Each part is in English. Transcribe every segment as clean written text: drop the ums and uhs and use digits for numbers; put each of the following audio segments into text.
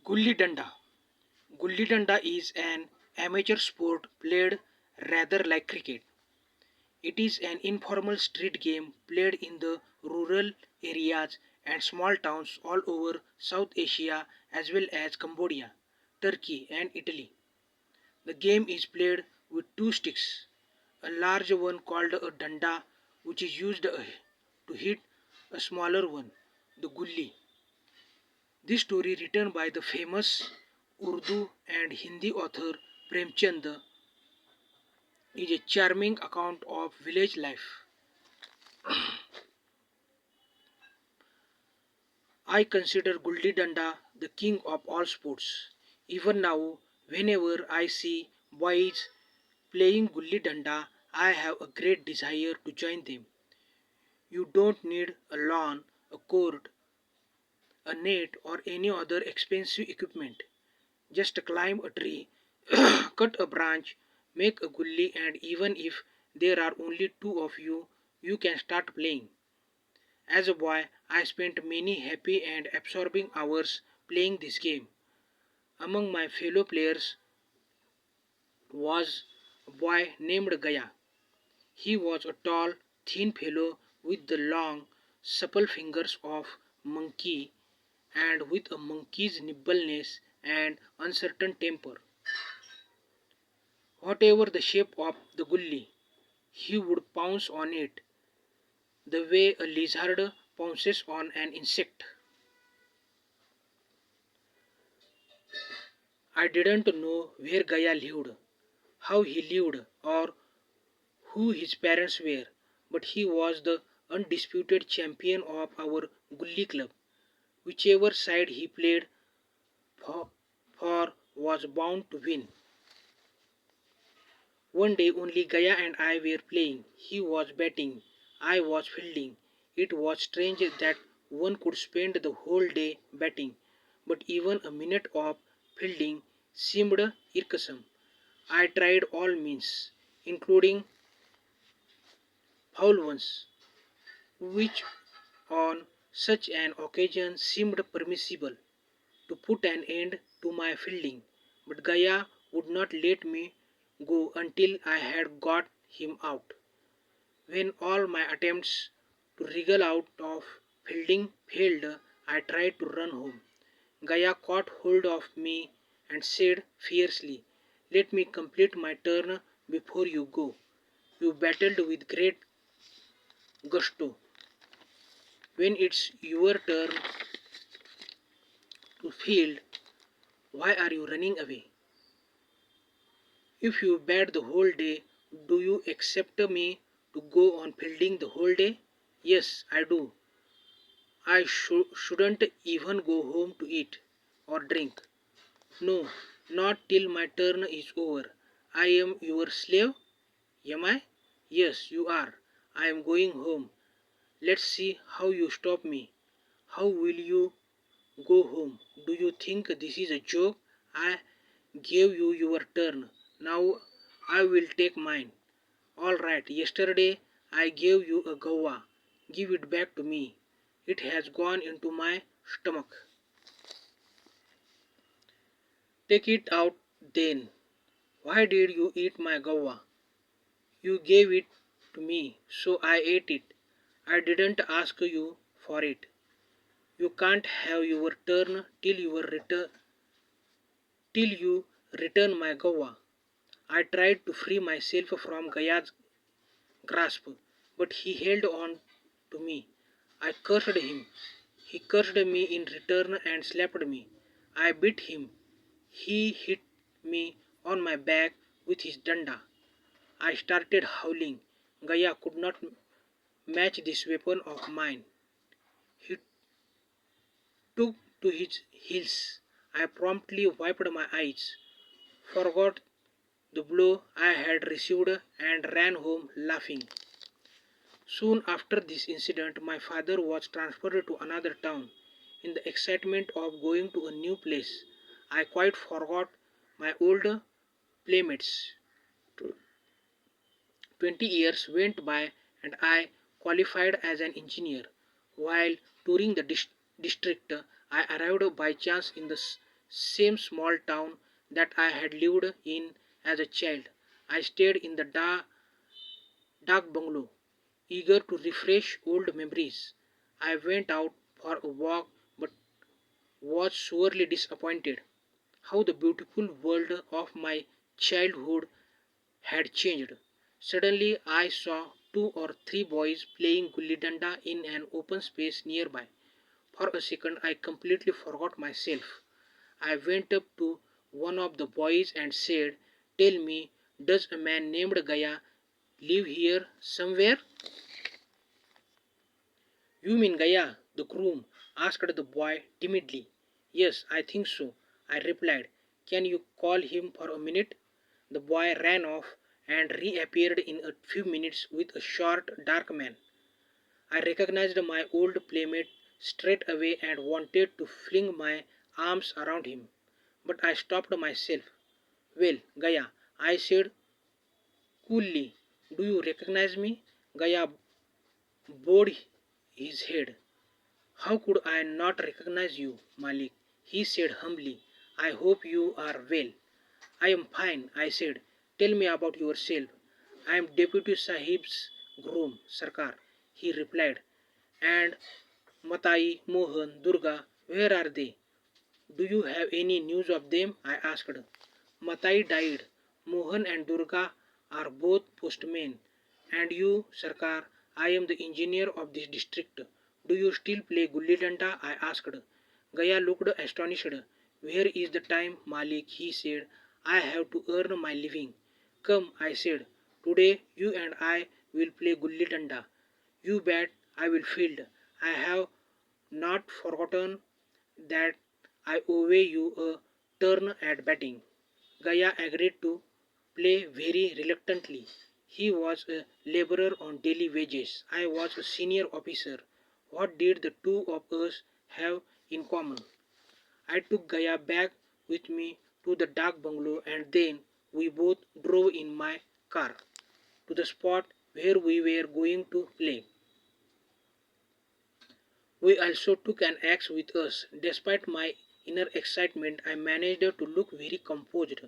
Gulli Danda. Gulli Danda is an amateur sport played rather like cricket. It is an informal street game played in the rural areas and small towns all over South Asia as well as Cambodia, Turkey, and Italy. The game is played with two sticks, a large one called a danda, which is used to hit a smaller one, the gulli. This story, written by the famous Urdu and Hindi author Premchand, is a charming account of village life. I consider Gulli Danda the king of all sports. Even now, whenever I see boys playing Gulli Danda, I have a great desire to join them. You don't need a lawn, a court, a net, or any other expensive equipment. Just climb a tree, cut a branch, make a gully, and even if there are only two of you, you can start playing. As a boy, I spent many happy and absorbing hours playing this game. Among my fellow players was a boy named Gaya. He was a tall, thin fellow with the long, supple fingers of monkey and with a monkey's nimbleness and uncertain temper. Whatever the shape of the gully, he would pounce on it the way a lizard pounces on an insect. I didn't know where Gaya lived, how he lived, or who his parents were, but he was the undisputed champion of our gully club. Whichever side he played for, for was bound to win. One day only Gaya and I were playing. He was batting, I was fielding. It was strange that one could spend the whole day batting, but even a minute of fielding seemed irksome. I tried all means, including foul ones, which on such an occasion seemed permissible to put an end to my fielding. But Gaya would not let me go until I had got him out. When all my attempts to wriggle out of fielding failed, I tried to run home. Gaya caught hold of me and said fiercely, "Let me complete my turn before you go." You battled with great gusto. When it's your turn to field, why are you running away? If you bat the whole day, do you accept me to go on fielding the whole day? Yes, I do. I shouldn't even go home to eat or drink. No, not till my turn is over. I am your slave? Am I? Yes, you are. I am going home. Let's see how you stop me. How will you go home? Do you think this is a joke? I gave you your turn. Now I will take mine. All right, yesterday I gave you a gawa. Give it back to me. It has gone into my stomach. Take it out then. Why did you eat my gawa? You gave it to me, so I ate it. I didn't ask you for it. You can't have your turn till you return my gawa. I tried to free myself from Gaya's grasp, but he held on to me. I cursed him. He cursed me in return and slapped me. I beat him. He hit me on my back with his danda. I started howling. Gaya could not match this weapon of mine. He took to his heels. I promptly wiped my eyes, forgot the blow I had received, and ran home laughing. Soon after this incident, my father was transferred to another town. In the excitement of going to a new place, I quite forgot my old playmates. 20 years went by and I qualified as an engineer. While touring the district, I arrived by chance in the same small town that I had lived in as a child. I stayed in the dark bungalow, eager to refresh old memories. I went out for a walk but was sorely disappointed. How the beautiful world of my childhood had changed. Suddenly I saw two or three boys playing gulli danda in an open space nearby. For a second I completely forgot myself. I went up to one of the boys and said, "Tell me, does a man named Gaya live here somewhere?" "You mean Gaya, the groom?" asked the boy timidly. "Yes, I think so," I replied. "Can you call him for a minute?" The boy ran off and reappeared in a few minutes with a short, dark man. I recognized my old playmate straight away and wanted to fling my arms around him. But I stopped myself. "Well, Gaya," I said coolly, "do you recognize me?" Gaya bowed his head. "How could I not recognize you, Malik?" he said humbly. "I hope you are well." "I am fine," I said. "Tell me about yourself." "I am Deputy Sahib's groom, Sarkar," he replied. "And Matai, Mohan, Durga, where are they? Do you have any news of them?" I asked. "Matai died. Mohan and Durga are both postmen. And you, Sarkar?" "I am the engineer of this district. Do you still play gulli danda?" I asked. Gaya looked astonished. "Where is the time, Malik?" he said. "I have to earn my living." "Come," I said. "Today you and I will play gulli danda. You bat, I will field. I have not forgotten that I owe you a turn at batting." Gaya agreed to play very reluctantly. He was a laborer on daily wages. I was a senior officer. What did the two of us have in common? I took Gaya back with me to the dark bungalow and then we both drove in my car to the spot where we were going to play. We also took an axe with us. Despite my inner excitement, I managed to look very composed.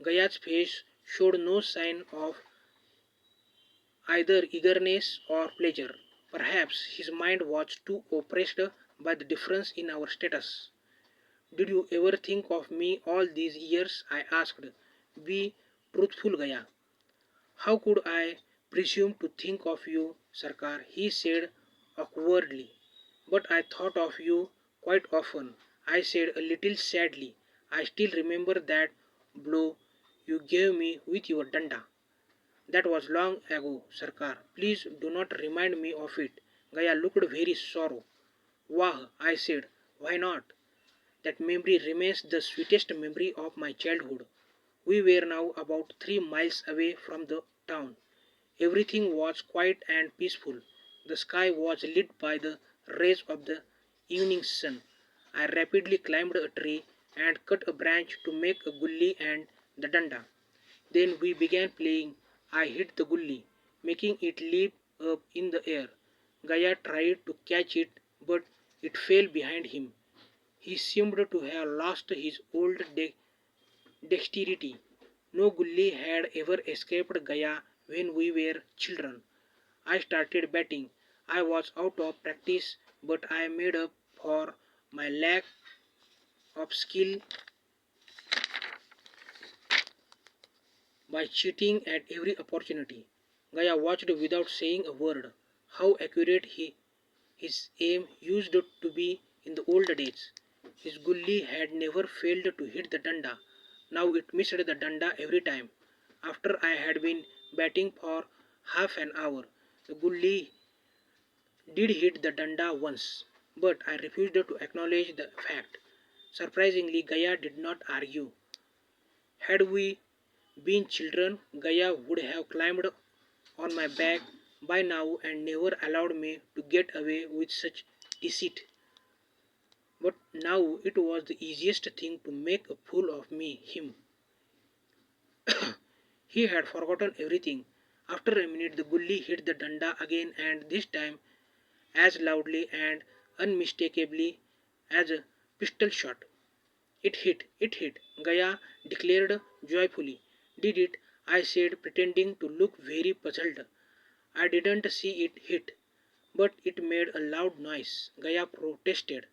Gaya's face showed no sign of either eagerness or pleasure. Perhaps his mind was too oppressed by the difference in our status. "Did you ever think of me all these years?" I asked. "Be truthful, Gaya." "How could I presume to think of you, Sarkar?" he said awkwardly. "But I thought of you quite often," I said a little sadly. "I still remember that blow you gave me with your danda." "That was long ago, Sarkar. Please do not remind me of it." Gaya looked very sorrow. "Wah," I said. "Why not? That memory remains the sweetest memory of my childhood." We were now about 3 miles away from the town. Everything was quiet and peaceful. The sky was lit by the rays of the evening sun. I rapidly climbed a tree and cut a branch to make a gully and the danda. Then we began playing. I hit the gully, making it leap up in the air. Gaya tried to catch it, but it fell behind him. He seemed to have lost his old dexterity. No gully had ever escaped Gaya when we were children. I started batting. I was out of practice, but I made up for my lack of skill by cheating at every opportunity. Gaya watched without saying a word. How accurate his aim used to be in the old days. His gully had never failed to hit the danda. Now it missed the danda every time. After I had been batting for half an hour, the gully did hit the danda once, but I refused to acknowledge the fact. Surprisingly, Gaya did not argue. Had we been children, Gaya would have climbed on my back by now and never allowed me to get away with such deceit. But now it was the easiest thing to make a fool of him. He had forgotten everything. After a minute, the gully hit the danda again, and this time as loudly and unmistakably as a pistol shot. It hit, Gaya declared joyfully. Did it? I said, pretending to look very puzzled. I didn't see it hit, but it made a loud noise. Gaya protested.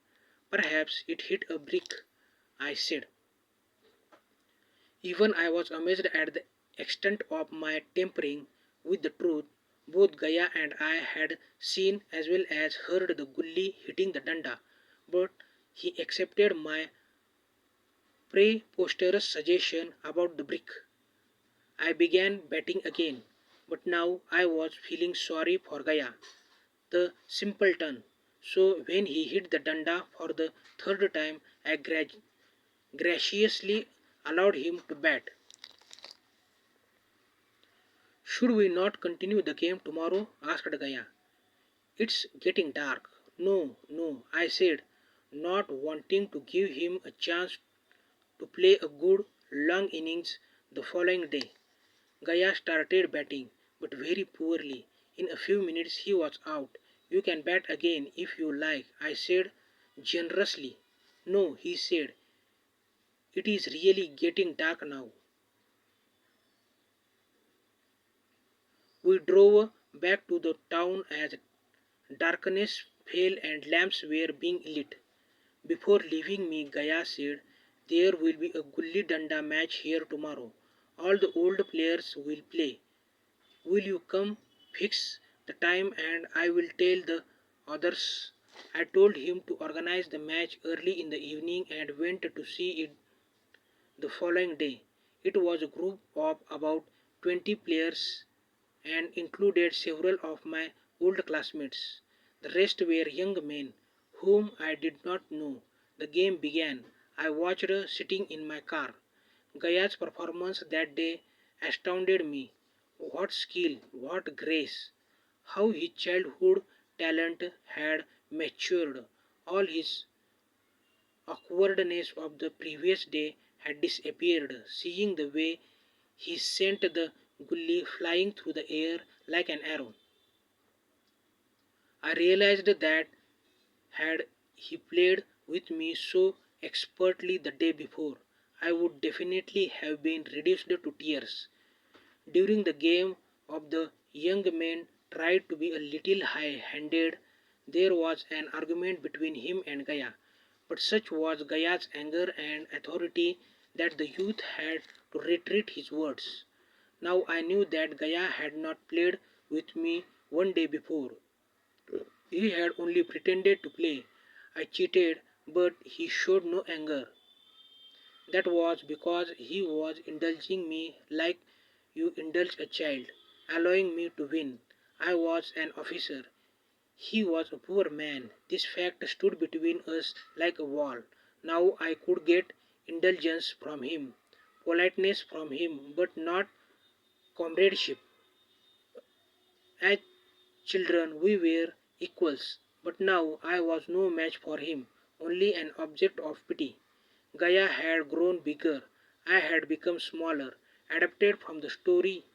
Perhaps it hit a brick, I said. Even I was amazed at the extent of my tampering with the truth. Both Gaya and I had seen as well as heard the gully hitting the danda, but he accepted my preposterous suggestion about the brick. I began betting again, but now I was feeling sorry for Gaya, the simpleton. So when he hit the danda for the third time, I graciously allowed him to bet. Should we not continue the game tomorrow? Asked Gaya. It's getting dark. No, no, I said, not wanting to give him a chance to play a good long innings the following day. Gaya started batting, but very poorly. In a few minutes he was out. You can bat again if you like, I said generously. No, he said, it is really getting dark now. We drove back to the town as darkness fell and lamps were being lit. Before leaving me, Gaya said, there will be a gully danda match here tomorrow. All the old players will play. Will you come fix the time and I will tell the others? I told him to organize the match early in the evening and went to see it the following day. It was a group of about 20 players and included several of my old classmates. The rest were young men whom I did not know. The game began. I watched her sitting in my car. Gaya's performance that day astounded me. What skill, what grace, how his childhood talent had matured. All his awkwardness of the previous day had disappeared. Seeing the way he sent the gully flying through the air like an arrow, I realized that had he played with me so expertly the day before, I would definitely have been reduced to tears. During the game of the young men tried to be a little high-handed. There was an argument between him and Gaya, but such was Gaya's anger and authority that the youth had to retreat his words. Now I knew that Gaya had not played with me one day before. He had only pretended to play. I cheated, but he showed no anger. That was because he was indulging me like you indulge a child, allowing me to win. I was an officer. He was a poor man. This fact stood between us like a wall. Now I could get indulgence from him, politeness from him, but not comradeship. As children, we were equals, but now I was no match for him, only an object of pity. Gaya had grown bigger. I had become smaller, adapted from the story